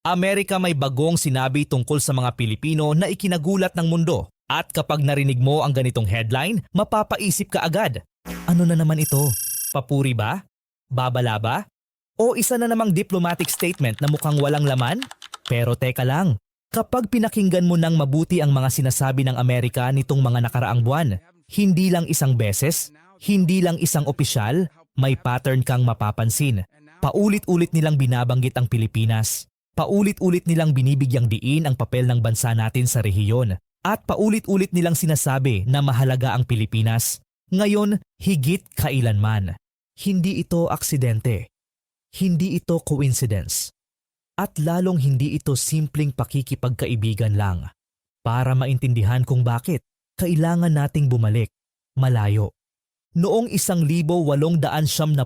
Amerika may bagong sinabi tungkol sa mga Pilipino na ikinagulat ng mundo. At kapag narinig mo ang ganitong headline, mapapaisip ka agad. Ano na naman ito? Papuri ba? Babala ba? O isa na namang diplomatic statement na mukhang walang laman? Pero teka lang, kapag pinakinggan mo ng mabuti ang mga sinasabi ng Amerika nitong mga nakaraang buwan, hindi lang isang beses, hindi lang isang opisyal, may pattern kang mapapansin. Paulit-ulit nilang binabanggit ang Pilipinas. Paulit-ulit nilang binibigyang diin ang papel ng bansa natin sa rehiyon. At paulit-ulit nilang sinasabi na mahalaga ang Pilipinas. Ngayon, higit kailanman. Hindi ito aksidente. Hindi ito coincidence. At lalong hindi ito simpleng pakikipagkaibigan lang. Para maintindihan kung bakit, kailangan nating bumalik, malayo. Noong 1898,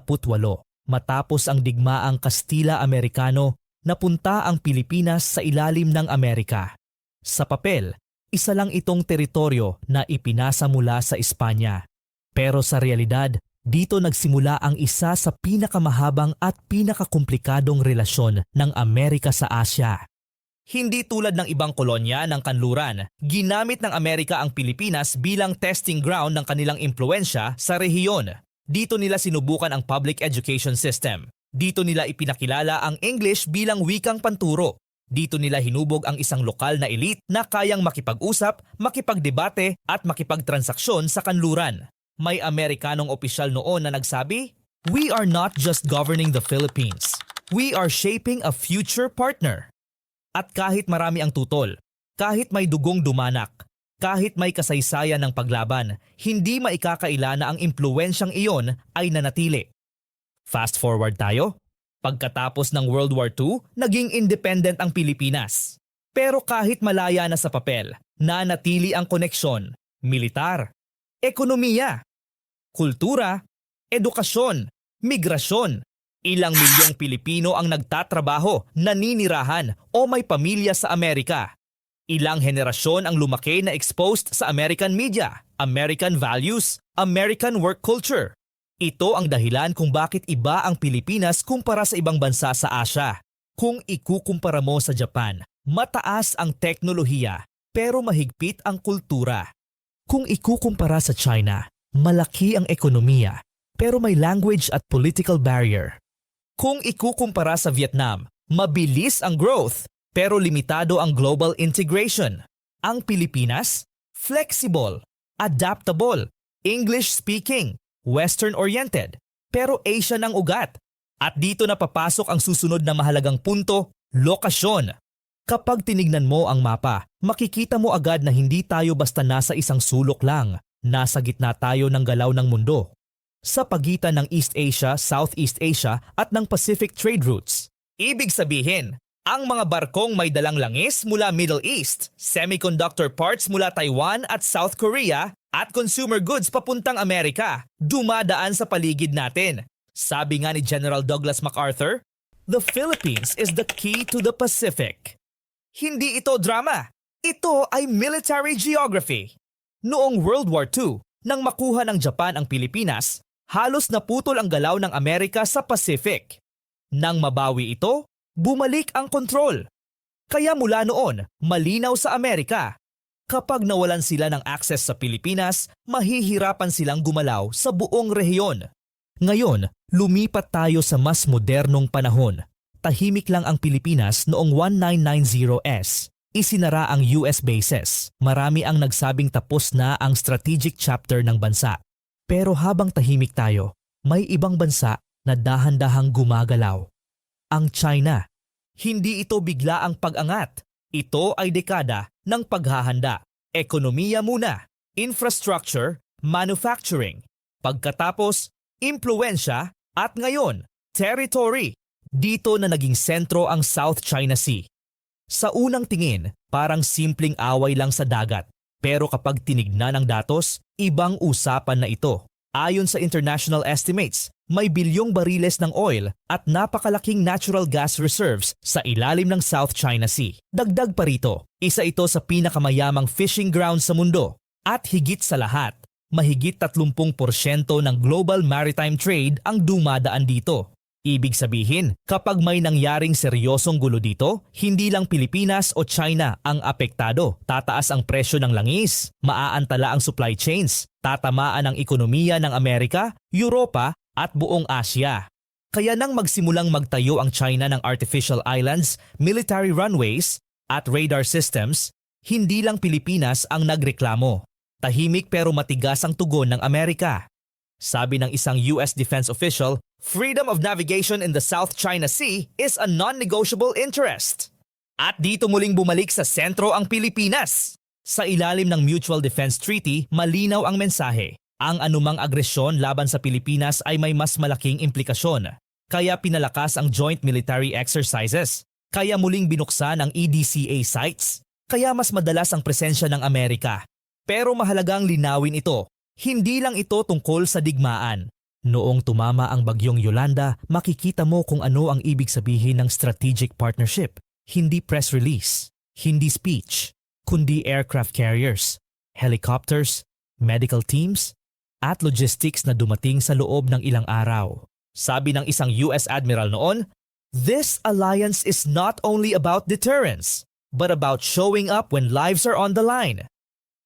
matapos ang digmaang Kastila-Amerikano, napunta ang Pilipinas sa ilalim ng Amerika. Sa papel, isa lang itong teritoryo na ipinasa mula sa Espanya. Pero sa realidad, dito nagsimula ang isa sa pinakamahabang at pinakakomplikadong relasyon ng Amerika sa Asya. Hindi tulad ng ibang kolonya ng kanluran, ginamit ng Amerika ang Pilipinas bilang testing ground ng kanilang impluensya sa rehiyon. Dito nila sinubukan ang public education system. Dito nila ipinakilala ang English bilang wikang panturo. Dito nila hinubog ang isang lokal na elite na kayang makipag-usap, makipagdebate at makipagtransaksyon sa kanluran. May Amerikanong opisyal noon na nagsabi, "We are not just governing the Philippines. We are shaping a future partner." At kahit marami ang tutol, kahit may dugong dumanak, kahit may kasaysayan ng paglaban, hindi maikakaila na ang impluensyang iyon ay nanatili. Fast forward tayo. Pagkatapos ng World War II, naging independent ang Pilipinas. Pero kahit malaya na sa papel, nanatili ang koneksyon, militar, ekonomiya, kultura, edukasyon, migrasyon. Ilang milyong Pilipino ang nagtatrabaho, naninirahan o may pamilya sa Amerika. Ilang henerasyon ang lumaki na exposed sa American media, American values, American work culture. Ito ang dahilan kung bakit iba ang Pilipinas kumpara sa ibang bansa sa Asya. Kung ikukumpara mo sa Japan, mataas ang teknolohiya pero mahigpit ang kultura. Kung ikukumpara sa China, malaki ang ekonomiya pero may language at political barrier. Kung ikukumpara sa Vietnam, mabilis ang growth pero limitado ang global integration. Ang Pilipinas, flexible, adaptable, English-speaking, Western-oriented, pero Asian ang ugat. At dito na papasok ang susunod na mahalagang punto, lokasyon. Kapag tinignan mo ang mapa, makikita mo agad na hindi tayo basta nasa isang sulok lang. Nasa gitna tayo ng galaw ng mundo. Sa pagitan ng East Asia, Southeast Asia at ng Pacific trade routes. Ibig sabihin, ang mga barkong may dalang langis mula Middle East, semiconductor parts mula Taiwan at South Korea, at consumer goods papuntang Amerika, dumadaan sa paligid natin. Sabi nga ni General Douglas MacArthur, "The Philippines is the key to the Pacific." Hindi ito drama. Ito ay military geography. Noong World War II, nang makuha ng Japan ang Pilipinas, halos naputol ang galaw ng Amerika sa Pacific. Nang mabawi ito, bumalik ang kontrol. Kaya mula noon, malinaw sa Amerika. Kapag nawalan sila ng access sa Pilipinas, mahihirapan silang gumalaw sa buong rehiyon. Ngayon, lumipat tayo sa mas modernong panahon. Tahimik lang ang Pilipinas noong 1990s. Isinara ang US bases. Marami ang nagsabing tapos na ang strategic chapter ng bansa. Pero habang tahimik tayo, may ibang bansa na dahan-dahang gumagalaw. Ang China. Hindi ito bigla ang pag-angat. Ito ay dekada ng paghahanda. Ekonomiya muna, infrastructure, manufacturing. Pagkatapos, impluensya at ngayon, territory. Dito na naging sentro ang South China Sea. Sa unang tingin, parang simpleng away lang sa dagat. Pero kapag tinignan ang datos, ibang usapan na ito. Ayon sa international estimates, may bilyong bariles ng oil at napakalaking natural gas reserves sa ilalim ng South China Sea. Dagdag pa rito, isa ito sa pinakamayamang fishing ground sa mundo. At higit sa lahat, mahigit 30% ng global maritime trade ang dumadaan dito. Ibig sabihin, kapag may nangyaring seryosong gulo dito, hindi lang Pilipinas o China ang apektado. Tataas ang presyo ng langis, maaantala ang supply chains, tatamaan ang ekonomiya ng Amerika, Europa at buong Asya. Kaya nang magsimulang magtayo ang China ng artificial islands, military runways at radar systems, hindi lang Pilipinas ang nagreklamo. Tahimik pero matigas ang tugon ng Amerika. Sabi ng isang US defense official, freedom of navigation in the South China Sea is a non-negotiable interest. At dito muling bumalik sa sentro ang Pilipinas. Sa ilalim ng Mutual Defense Treaty, malinaw ang mensahe. Ang anumang agresyon laban sa Pilipinas ay may mas malaking implikasyon. Kaya pinalakas ang joint military exercises. Kaya muling binuksan ang EDCA sites. Kaya mas madalas ang presensya ng Amerika. Pero mahalagang linawin ito. Hindi lang ito tungkol sa digmaan. Noong tumama ang bagyong Yolanda, makikita mo kung ano ang ibig sabihin ng strategic partnership. Hindi press release, hindi speech, kundi aircraft carriers, helicopters, medical teams, at logistics na dumating sa loob ng ilang araw. Sabi ng isang US Admiral noon, "This alliance is not only about deterrence, but about showing up when lives are on the line."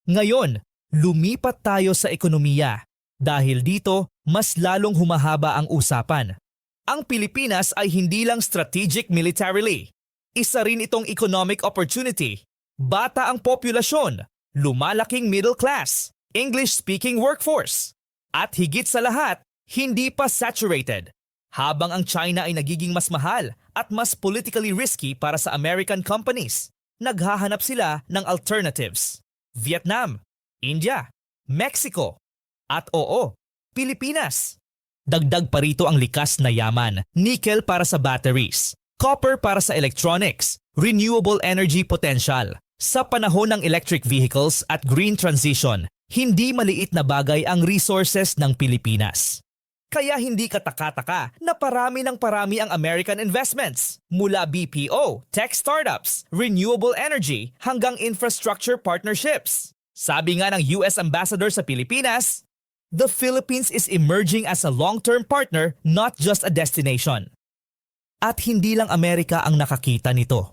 Ngayon, lumipat tayo sa ekonomiya. Dahil dito, mas lalong humahaba ang usapan. Ang Pilipinas ay hindi lang strategic militarily. Isa rin itong economic opportunity. Bata ang populasyon, lumalaking middle class, English-speaking workforce. At higit sa lahat, hindi pa saturated. Habang ang China ay nagiging mas mahal at mas politically risky para sa American companies, naghahanap sila ng alternatives. Vietnam, India, Mexico, at oo, Pilipinas. Dagdag pa rito ang likas na yaman, nickel para sa batteries, copper para sa electronics, renewable energy potential. Sa panahon ng electric vehicles at green transition, hindi maliit na bagay ang resources ng Pilipinas. Kaya hindi kataka-taka na parami ng parami ang American investments. Mula BPO, tech startups, renewable energy, hanggang infrastructure partnerships. Sabi nga ng US Ambassador sa Pilipinas, "The Philippines is emerging as a long-term partner, not just a destination." At hindi lang Amerika ang nakakita nito.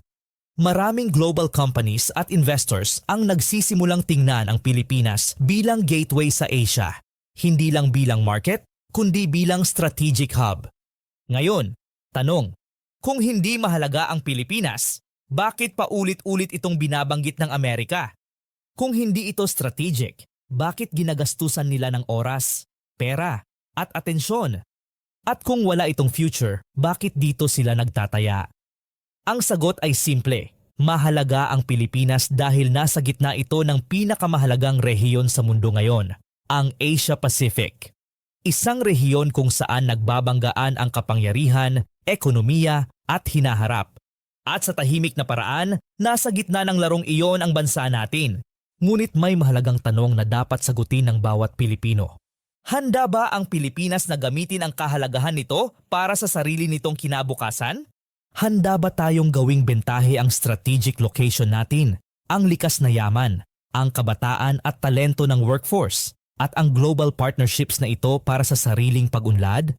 Maraming global companies at investors ang nagsisimulang tingnan ang Pilipinas bilang gateway sa Asia. Hindi lang bilang market, kundi bilang strategic hub. Ngayon, tanong, kung hindi mahalaga ang Pilipinas, bakit paulit-ulit itong binabanggit ng Amerika? Kung hindi ito strategic, bakit ginagastusan nila ng oras, pera, at atensyon? At kung wala itong future, bakit dito sila nagtataya? Ang sagot ay simple, mahalaga ang Pilipinas dahil nasa gitna ito ng pinakamahalagang rehiyon sa mundo ngayon, ang Asia Pacific. Isang rehiyon kung saan nagbabanggaan ang kapangyarihan, ekonomiya at hinaharap. At sa tahimik na paraan, nasa gitna ng larong iyon ang bansa natin. Ngunit may mahalagang tanong na dapat sagutin ng bawat Pilipino. Handa ba ang Pilipinas na gamitin ang kahalagahan nito para sa sarili nitong kinabukasan? Handa ba tayong gawing bentahe ang strategic location natin, ang likas na yaman, ang kabataan at talento ng workforce? At ang global partnerships na ito para sa sariling pag-unlad?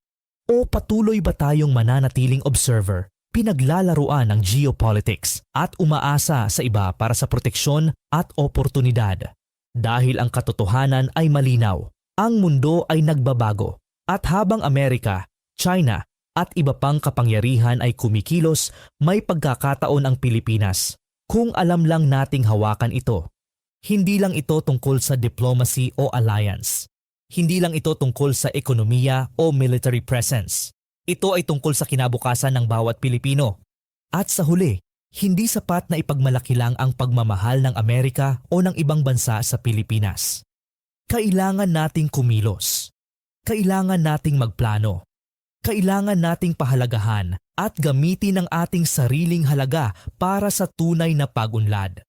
O patuloy ba tayong mananatiling observer, pinaglalaruan ng geopolitics at umaasa sa iba para sa proteksyon at oportunidad? Dahil ang katotohanan ay malinaw, ang mundo ay nagbabago at habang Amerika, China at iba pang kapangyarihan ay kumikilos, may pagkakataon ang Pilipinas. Kung alam lang nating hawakan ito. Hindi lang ito tungkol sa diplomacy o alliance. Hindi lang ito tungkol sa ekonomiya o military presence. Ito ay tungkol sa kinabukasan ng bawat Pilipino. At sa huli, hindi sapat na ipagmalaki lang ang pagmamahal ng Amerika o ng ibang bansa sa Pilipinas. Kailangan nating kumilos. Kailangan nating magplano. Kailangan nating pahalagahan at gamitin ang ating sariling halaga para sa tunay na pag-unlad.